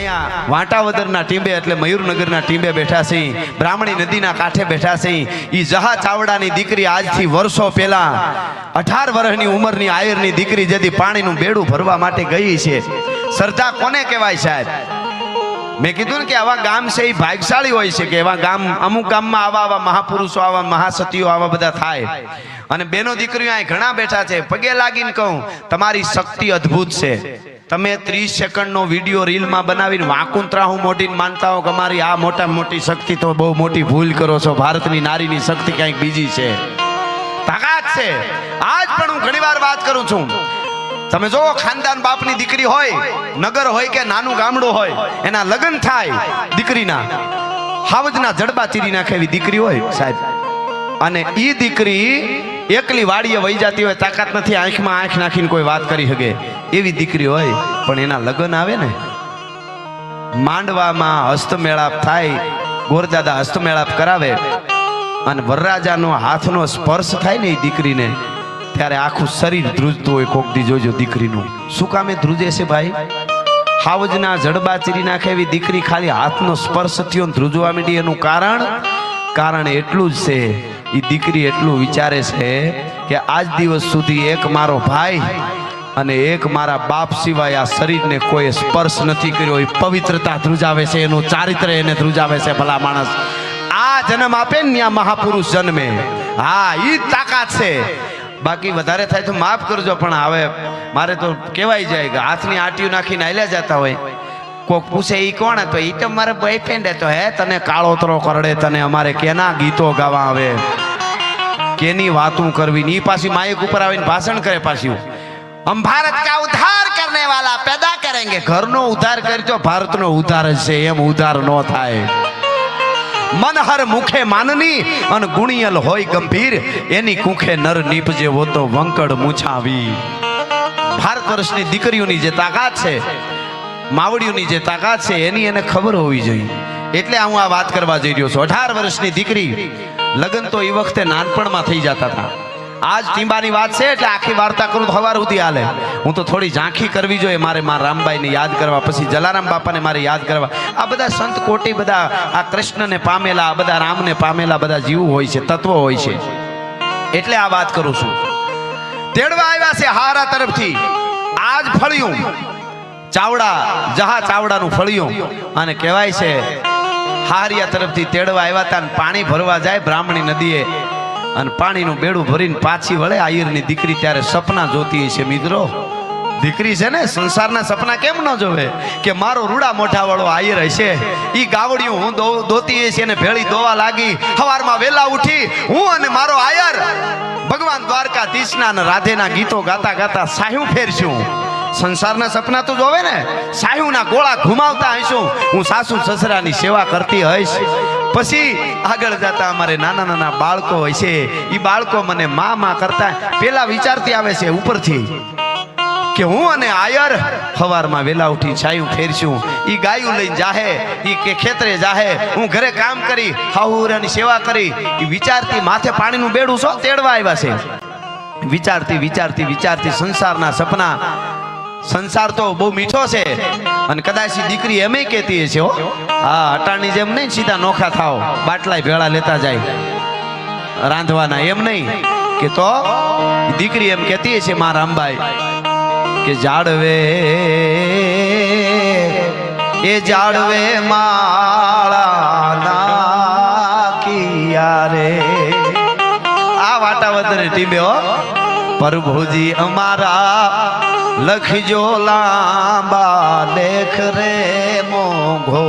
અહીંયા વાંટાવદરના ટીંબે એટલે મયુરનગરના ટીંબે બેઠા છે, બ્રાહ્મણી નદીના કાંઠે બેઠા છે. ઈ જહા ચાવડાની દીકરી આજથી વર્ષો પહેલા 18 વર્ષની ઉંમરની આયરની દીકરી જેથી પાણીનું બેડું ભરવા માટે ગઈ છે. શ્રદ્ધા કોને કહેવાય સાહેબ? મેં કીધું ને કે આવા ગામ છે એ ભાગ્યશાળી હોય છે કે એવા ગામ, અમુક ગામમાં આવા મહાપુરુષો, આવા મહાસતીઓ આવા બધા થાય. અને બેનો દીકરીઓ અહીં ઘણા બેઠા છે. પગે લાગીને કહું, તમારી શક્તિ અદ્ભુત છે. તમે 30 સેકન્ડનો વિડીયો રીલમાં બનાવીને વાકુંત્રા હું મોટીને માનતા હો કે અમારી આ મોટામાં મોટી શક્તિ, તો બહુ મોટી ભૂલ કરો છો. ભારતની નારીની શક્તિ કંઈક બીજી છે, તાકાત છે. આજ પણ હું ઘણીવાર વાત કરું છું. તમે જો ખાનદાન બાપની દીકરી હોય, નગર હોય કે નાનું ગામડું હોય, એના લગ્ન થાય દીકરીના, હાવજના જડબા ચીરી નાખે એવી દીકરી હોય સાહેબ. અને ઈ દીકરી એકલી વાડીએ વહી જતી હોય, તાકાત નથી આંખમાં આંખ નાખીને કોઈ વાત કરી શકે એવી દીકરી હોય, પણ એના લગ્ન આવે ને, માંડવામાં હસ્તમેળાપ થાય, ગોરદાદા હસ્તમેળાપ કરાવે અને વરરાજાનો હાથનો સ્પર્શ થાય ને એ દીકરીને, ત્યારે આખું શરીર ધ્રુજતું હોય. કોક દી જોજો દીકરીનું. શું કામે ધ્રુજે છે ભાઈ? હાવજના જડબા ચીરી નાખે એવી દીકરી ખાલી હાથનો સ્પર્શ થયો ને ધ્રુજવા માંડી. એનું કારણ એટલું જ છે, એ દીકરી એટલું વિચારે છે કે આજ દિવસ સુધી એક મારો ભાઈ અને એક મારા બાપ સિવાય આ શરીરને કોઈ સ્પર્શ નથી કર્યો. એ પવિત્રતા ધ્રુજાવે છે, એનું ચારિત્ર એને ધ્રુજાવે છે. ભલા માણસ આ જન્મ આપે ને ત્યાં મહાપુરુષ જન્મે. હા, ઈ તાકાત છે. બાકી વધારે થાય તો માફ કરજો, પણ હવે મારે તો કહેવાય જાય કે હાથની આટીઓ નાખીને હાલ્યા જતા હોય. કોક પૂછે ઈ કોણ? તો ઈ તો મારો બોયફ્રેન્ડ હતો. હે, તને કાળોતરો કરડે, તને અમારે કેના ગીતો ગાવા આવે, કેની વાતું કરવી. ની પાછી માઇક ઉપર આવીને ભાષણ કરે પાછી, हम भारत का उद्धार करने वाला पैदा करेंगे. ઘરનો ઉદ્ધાર કરજો, ભારતનો ઉદ્ધાર જ છે. એમ ઉદ્ધાર ન થાય. મનહર મુખે માનની અને ગુણિયલ હોય ગંભીર, એની કુખે નર નીપજે વો તો વંકડ મૂછાવી. ભારત વર્ષની દીકરીઓની જે તાકાત છે, માવડીઓની જે તાકાત છે, એની એને ખબર હોવી જોઈએ. એટલે હું આ વાત કરવા જઈ રહ્યો છું. 18 વર્ષની દીકરી, લગ્ન તો એ વખતે નાનપણમાં થઈ જતા હતા. આજ ટીંબાની વાત છે એટલે આખી વાર્તા કરું તો સવાર સુધી હાલે. હું તો થોડી ઝાંખી કરવી જોઈએ મારે. મારા રામબાઈને યાદ કરવા, પછી જલારામ બાપાને મારે યાદ કરવા. આ બધા સંત કોટી, બધા આ કૃષ્ણને પામેલા, આ બધા રામને પામેલા બધા જીવ હોય છે, તત્વો હોય છે. એટલે આ વાત કરું છું. તેડવા આવ્યા છે હારા તરફથી. આજ ફળિયું ચાવડા, જહા ચાવડાનું ફળિયું. અને કહેવાય છે હારિયા તરફથી તેડવા આવ્યા હતા. પાણી ભરવા જાય બ્રાહ્મણી નદીએ, અને પાણીનું બેડું ભરીને પાછી વળે આયરની દીકરી. ત્યારે સપના જોતી છે મિત્રો. દીકરી છે ને, સંસારના સપના કેમ ન જોવે કે મારો રૂડા મોઢા વાળો આયર હશે, ઈ ગાવડિયું હું દોતી છે ને ભેળી દોવા લાગી. સવારમાં વેલા ઉઠી હું અને મારો આયર ભગવાન દ્વારકાધીશના અને રાધેના ગીતો ગાતા ગાતા સાહ્યું ફેરશું. સંસારના સપના તો જોવે ને, સાહ્યુના ગોળા ઘુમાવતા હશું. હું સાસુ સસરાની સેવા કરતી હઈશ. પછી આગળ જતા અમારે નાના નાના બાળકો હોય છે, એ બાળકો મને માં કરતા પેલા વિચારતી આવે છે ઉપરથી કે હું અને આયર સવારમાં વેલા ઉઠી છાયું ફેરશું. ઈ ગાયું લઈને જાહે, ઈ કે ખેતરે જાહે, હું ઘરે કામ કરી હાહુરાની સેવા કરી. ઈ વિચારતી માથે પાણીનું બેડું છો તેડવા આવ્યા છે. વિચારતી વિચારતી વિચારતી સંસારના સપના. સંસાર તો બહુ મીઠો છે, અને કદાચ દીકરી એમ કહેતી છે, હો હા અટાણની જેમ નહીં સીધા નોખા થાવ, બાટલાય ભેળા લેતા જાય રાંધવાના, એમ નહીં કે. તો દીકરી એમ કહેતી છે માં રામબાઈ કે જાડવે એ જાડવે માળા નાખિયા રે. આ વાટાવદર ટીમે હો પ્રભુજી અમારા લખજો લાંબા લેખ રે મોઘો,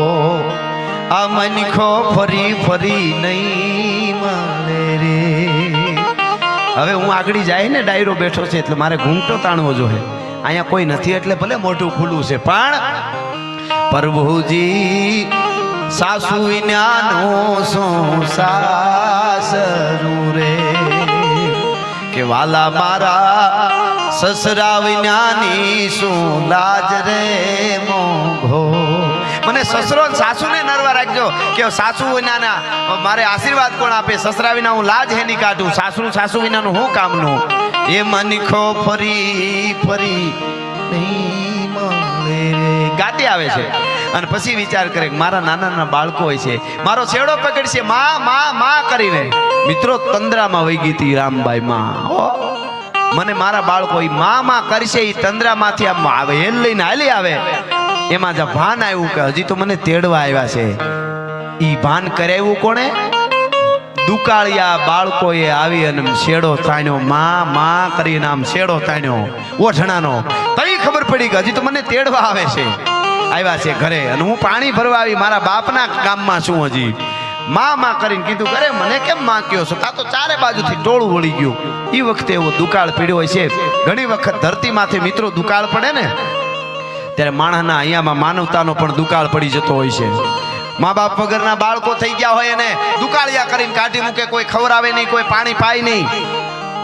આ મનખો ફરી ફરી નહીં મળે રે. હવે હું આગળ જાય ને, ડાયરો બેઠો છે એટલે મારે ઘૂંટો તાણવો જોઈએ. અહીંયા કોઈ નથી એટલે ભલે મોટું ખુલ્લું છે, પણ પ્રભુજી સાસુ વિનાનો શું સાસરું રે, કે વાલા મારા સસરા વિનાની શું લાજ રે મોઘો. મને સસરો સાસુ ને નરવા રાખજો કે સાસુ વિનાના મારે આશીર્વાદ કોણ આપે? સસરા વિના હું લાજ હેની કાઢું, સાસુ વિનાનું હું કામનું? એ મનખો ફરી ફરી નહીં મળે રે. ગાતી આવે છે. અને પછી વિચાર કરે કે મારા નાના નાના બાળકો હોય છે, મારો છેડો પકડશે માં માં માં કરીને. મિત્રો તંદ્રામાં વહી ગઈ હતી રામબાઈ માં. મને મારા બાળકો માં કરશે, એ તંદ્રામાંથી આમ આવે હેલ લઈને હાલી આવે. એમાં જ ભાન આવ્યું કે હજી તો મને તેડવા આવ્યા છે. ઈ ભાન કરાવ્યું કોણે? દુકાળિયા બાળકોએ આવી અને શેડો તાણ્યો, માં કરીને આમ શેડો તાણ્યો ઓઢણાનો. તઈ ખબર પડી કે હજી તો મને તેડવા આવે છે, આવ્યા છે ઘરે, અને હું પાણી ભરવા આવી મારા બાપના ગામમાં છું. હજી માં કરીને કીધું કરે મને કેમ માં કયો છો? તા તો ચારે બાજુથી ટોળું વળી ગયું. એ વખતે એવો દુકાળ પીડ્યો હોય છે. ઘણી વખત ધરતીમાંથી મિત્રો દુકાળ પડે ને ત્યારે માણસના અહીંયામાં માનવતાનો પણ દુકાળ પડી જતો હોય છે. મા બાપ વગરના બાળકો થઈ ગયા હોય અને દુકાળિયા કરીને કાઢી મૂકે, કોઈ ખવરાવે નહીં, કોઈ પાણી પાય નહીં,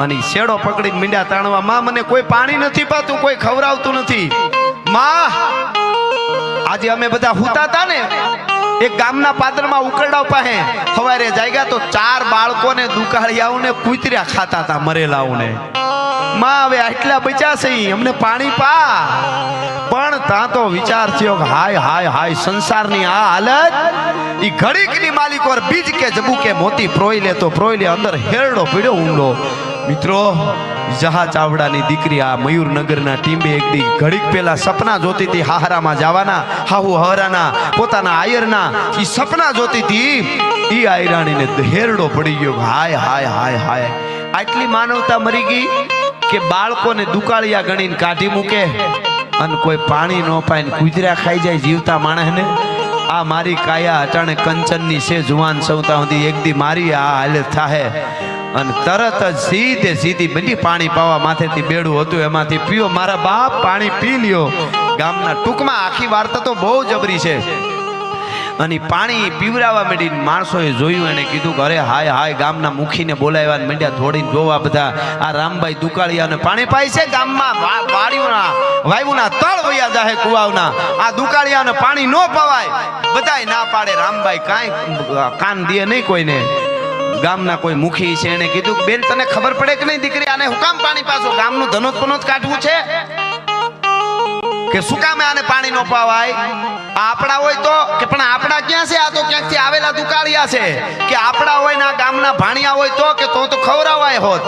અને શેડો પકડીને મીંડા તાણવા, માં મને કોઈ પાણી નથી પાતું, કોઈ ખવરાવતું નથી. માં આજે અમે બધા હુતા હતા ને એક ગામના પાદરમાં ઉકરડા પાસે સવારે જાગ્યા તો 4 બાળકોને દુકાળિયાઓને કૂતર્યા ખાતા હતા, મરેલાઓને. માં હવે આટલા બચ્યા છે, અમને પાણી પા. પણ તા તો વિચાર થયો કે હાય હાય હાય સંસારની આ હાલત. ઈ ઘડીકની માલિકોર બીજ કે જબુ કે મોતી પ્રોઈ લે તો પ્રોઈ લે, અંદર હેરડો પીડ્યો ઊંડો. મિત્રો જહા ચાવડાની દીકરી આ મયુરનગરના ટીંબે એક દી ઘડીક પહેલા સપના જોતી હતી હાહરામાં જવાના, હાહુ હરાના પોતાના આયરના. ઈ સપના જોતી હતી, ઈ આયરાણીને હેરડો પડી ગયો. હાય હાય હાય હાય, આટલી માનવતા મરી ગઈ કે બાળકોને દુકાળિયા ગણીને કાઢી મૂકે અને કોઈ પાણી ન પાય ને કૂતરા ખાઈ જાય જીવતા માણસને. આ મારી કાયા અટાણે કંચનની છે, જુવાન સૌતા સુધી એક દી મારી આ હાલત થાહે. અને તરત જ સીધી બધી પાણી પાવા માથેથી બેડું હતું એમાંથી પીઓ મારા બાપ, પાણી પી લ્યો. ગામના ટૂંકમાં આખી વાર્તા તો બહુ જબરી છે. અને પાણી પીવરાવા માંડીને માણસોએ જોયું, એને કીધું કે અરે હાય હાય, ગામના મુખીને બોલાવ્યા માંડ્યા, થોડીને જોવા બધા આ રામબાઈ દુકાળિયાને પાણી પાય છે. ગામમાં વાયુના તળ વયા જાહે કુવાવના, આ દુકાળિયાને પાણી ન પવાય. બધાય ના પાડે, રામબાઈ કાંઈ કાન દે નહીં કોઈને. ગામના કોઈ મુખી છે, એને કીધું બેન તને ખબર પડે કે નહીં દીકરી, આને હું કામ પાણી પાછો? ગામનું ધનોત કાઢવું છે કે શું કામ આને પાણી નો પાવાય? આપણા હોય તો કે પણ આપણા ક્યાં છે? આ તો ક્યાંકથી આવેલા દુકાળિયા છે. કે આપણા હોય ને આ ગામના ભાણિયા હોય તો કે તો ખવરાવાય હોત,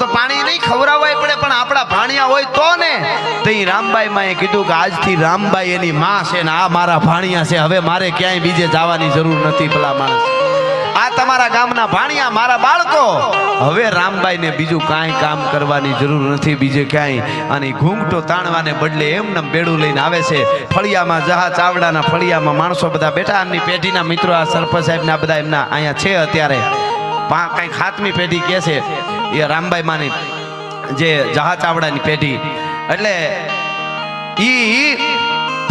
તો પાણી નહીં ખવરાવાય પડે, પણ આપણા ભાણિયા હોય તો ને. તઈ રામબાઈ માએ કીધું કે આજથી રામબાઈ એની માં છે ને આ મારા ભાણિયા છે, હવે મારે ક્યાંય બીજે જવાની જરૂર નથી. ભલા માણસ, આ તમારા ગામના ભાણિયા મારા બાળકો, હવે રામબાઈને બીજું કાંઈ કામ કરવાની જરૂર નથી બીજે ક્યાંય. અને ઘૂંઘટો તાણવાને બદલે એમને બેડું લઈને આવે છે. ફળિયામાં જહા ચાવડાના ફળિયામાં માણસો બધા બેઠા, એમની પેઢીના મિત્રો આ સરપંચ સાહેબના બધા એમના અહીંયા છે અત્યારે. કંઈક 7મી પેઢી કહે છે એ રામબાઈ માની, જે જહા ચાવડાની પેઢી. એટલે ઈ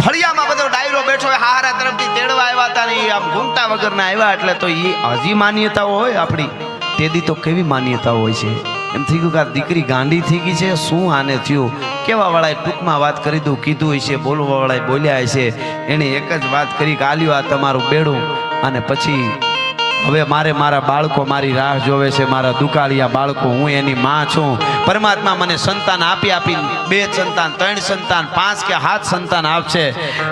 ફળિયામાં બધો ડાયરો બેઠો હોય, હારા તરફથી તેડવા આવ્યા હતા ને આમ ઘૂમતા વગરના આવ્યા. એટલે તો એ હજી માન્યતાઓ હોય આપણી, તેદી તો કેવી માન્યતાઓ હોય છે. એમ થઈ ગયું કે આ દીકરી ગાંડી થઈ ગઈ છે, શું આને થયું? કેવા વાળાએ ટૂંકમાં વાત કરી દઉં, કીધું હોય છે, બોલવા વાળાએ બોલ્યા હોય છે. એને એક જ વાત કરી કે આલ્યું આ તમારું બેડું, અને પછી હવે મારે મારા બાળકો મારી રાહ જોવે છે, મારા દુકાળિયા બાળકો. હું એની માં છું. પરમાત્મા મને સંતાન આપી 2 સંતાન 3 સંતાન 5 કે 7 સંતાન આપશે,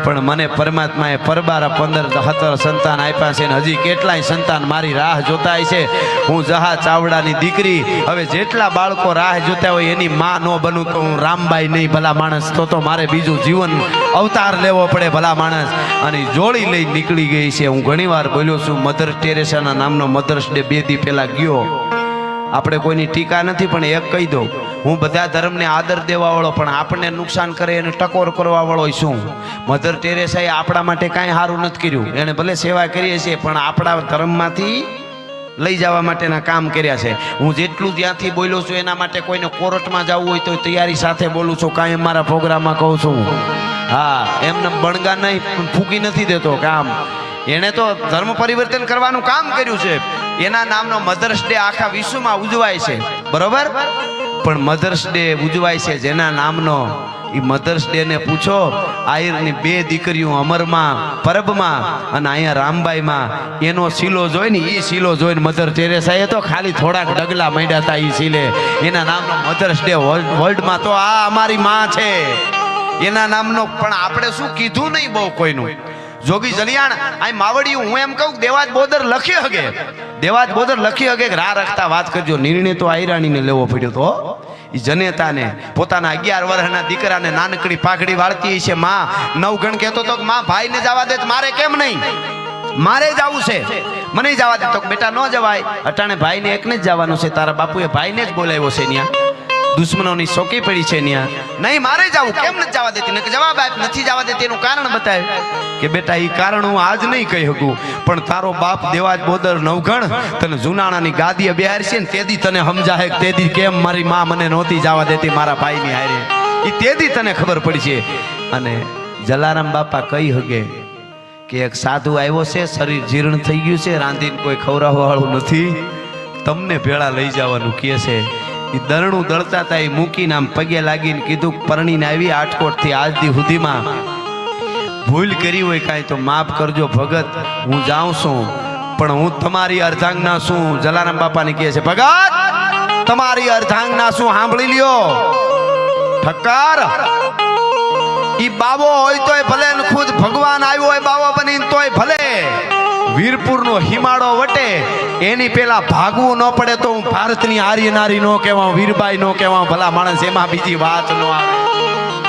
પણ મને પરમાત્માએ પરબારા 15-17 સંતાન આપ્યા છે, ને હજી કેટલાય સંતાન મારી રાહ જોતા છે. હું જહા ચાવડાની દીકરી, હવે જેટલા બાળકો રાહ જોતા હોય એની માં ન બનું તો હું રામબાઈ નહીં. ભલા માણસ, તો મારે બીજું જીવન અવતાર લેવો પડે. ભલા માણસ, અને જોડી લઈ નીકળી ગઈ છે. હું ઘણીવાર બોલ્યો છું, મધર ટેરેસાના નામનો મધર્સ ડે 2 દી પહેલા ગયો. આપણે કોઈની ટીકા નથી, પણ એક કહી દઉં, હું બધા ધર્મને આદર દેવા વાળો, પણ આપણને નુકસાન કરે એને ટકોર કરવા વાળો છું. મધર ટેરેસાએ આપણા માટે કાંઈ સારું નથી કર્યું. એને ભલે સેવા કરીએ છીએ, પણ આપણા ધર્મમાંથી લઈ જવા માટેના કામ કર્યા છે. હું જેટલું ત્યાંથી બોલ્યો છું એના માટે કોઈને કોર્ટમાં જવું હોય તો તૈયારી સાથે બોલું છું. કાંઈ મારા પ્રોગ્રામમાં કહું છું. હા, એમને બણગા નહીં, ફૂકી નથી દેતો કામ. એને તો ધર્મ પરિવર્તન કરવાનું કામ કર્યું છે. એના નામનો મધર્સ ડે આખા વિશ્વમાં ઉજવાય છે, બરોબર? પણ મધર્સ ડે ઉજવાય છે જેના નામનો, એ મધર્સ ડે ને પૂછો. આયરની 2 દીકરીઓ અમરમાં, પરબમાં, અને અહીંયા રામબાઈમાં એનો શીલો જોઈ ને, એ શીલો જોઈને મધર ટેરેસાએ તો ખાલી થોડાક ડગલા માંડ્યા હતા. એ શીલે એના નામનો મધર્સ ડે વર્લ્ડમાં તો આ અમારી માં છે એના નામનો. પણ આપણે શું કીધું નહીં બહુ કોઈનું. જોગી જલિયાણ આ માવડિયું હું એમ કહું દેવાજ બોદર લખી હગે દેવાજ બોદર લખી હગે કે રા રખતા વાત કરજો નિર્ણય તો આયરાણીને લેવો પડ્યો તો ઈ જનેતાને પોતાના 11 વર્ષના દીકરાને નાનકડી પાઘડી વાળતી છે માં નવગણ કહેતો તો કે માં ભાઈને જવા દે મારે કેમ નહીં મારે જવું છે મને જવા દે તો બેટા ન જવાય અટાણે ભાઈને એકને જ જવાનું છે તારા બાપુએ ભાઈને જ બોલાવ્યો છે ન્યા દુશ્મનોની શોકી પડી છે ન્યા નહીં મારે જવું કેમ નથી જવા દેતી ને જવાબ આપ નથી જવા દેતી એનું કારણ બતાવ કે બેટા ઈ કારણ હું આજ નહીં કહી શકું પણ તારો બાપ દેવાજ બોદર નવગણ તને જુનાણાની ગાદીએ બેહારશે ને તેદી તને સમજાહે કે તેદી કેમ મારી માં મને નહોતી જવા દેતી મારા ભાઈની હારે ઈ તેદી તને ખબર પડશે અને જલારામ બાપા કહી હગે કે એક સાધુ આવ્યો છે શરીર જીર્ણ થઈ ગયું છે રાંધીને કોઈ ખવડાવવા વાળું નથી તમને ભેળા લઈ જવાનું કહે છે ઈ દરણું દળતા હતા એ મૂકીને આમ પગે લાગીને કીધું પરણીને આવી આટકોટ થી આજ દી સુધીમાં ભૂલ કરી હોય કાંઈ તો માફ કરજો ભગત હું જાઉં છું પણ હું તમારી અર્ધાંગના છું જલારામ બાપાને કહે છે ભગત તમારી અર્ધાંગના શું સાંભળી લ્યો ઠક્કર ઈ બાવો હોય તોય ભલે ને ખુદ ભગવાન આવ્યો હોય બાવો બનીને તોય ભલે વીરપુરનો હિમાડો વટે એની પેલા ભાગવું ન પડે તો હું ભારતની આર્ય નારી નો કહેવા વીરબાઈ નો કહેવા ભલા માણસ એમાં બીજી વાત નો આવે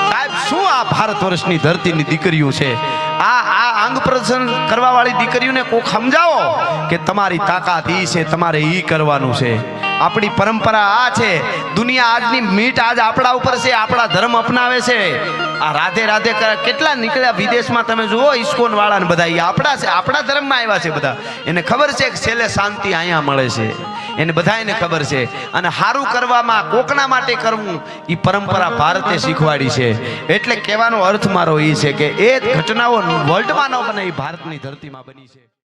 સાહેબ શું આ ભારત વર્ષની ધરતીની દીકરીઓ છે આ અંગ પ્રદર્શન કરવા વાળી દીકરીઓને કોક સમજાવો કે તમારી તાકાત ઈ છે તમારે ઈ કરવાનું છે આપણી પરંપરા આ છે દુનિયા આજની મીટ આજ આપણા ઉપર છે આપણા ધર્મ અપનાવે છે આ રાધે રાધે કેટલા નીકળ્યા વિદેશમાં તમે જુઓ ઇસ્કોન વાળા ને બધા આપણા છે આપણા ધર્મમાં આવ્યા છે બધા એને ખબર છે કે છેલ્લે શાંતિ અહીંયા મળે છે એને બધાને ખબર છે અને સારું કરવામાં કોકના માટે કરવું એ પરંપરા ભારતે શીખવાડી છે એટલે કહેવાનો અર્થ મારો એ છે કે એ ઘટનાઓ વર્લ્ડમાં ન બને એ ભારતની ધરતીમાં બની છે.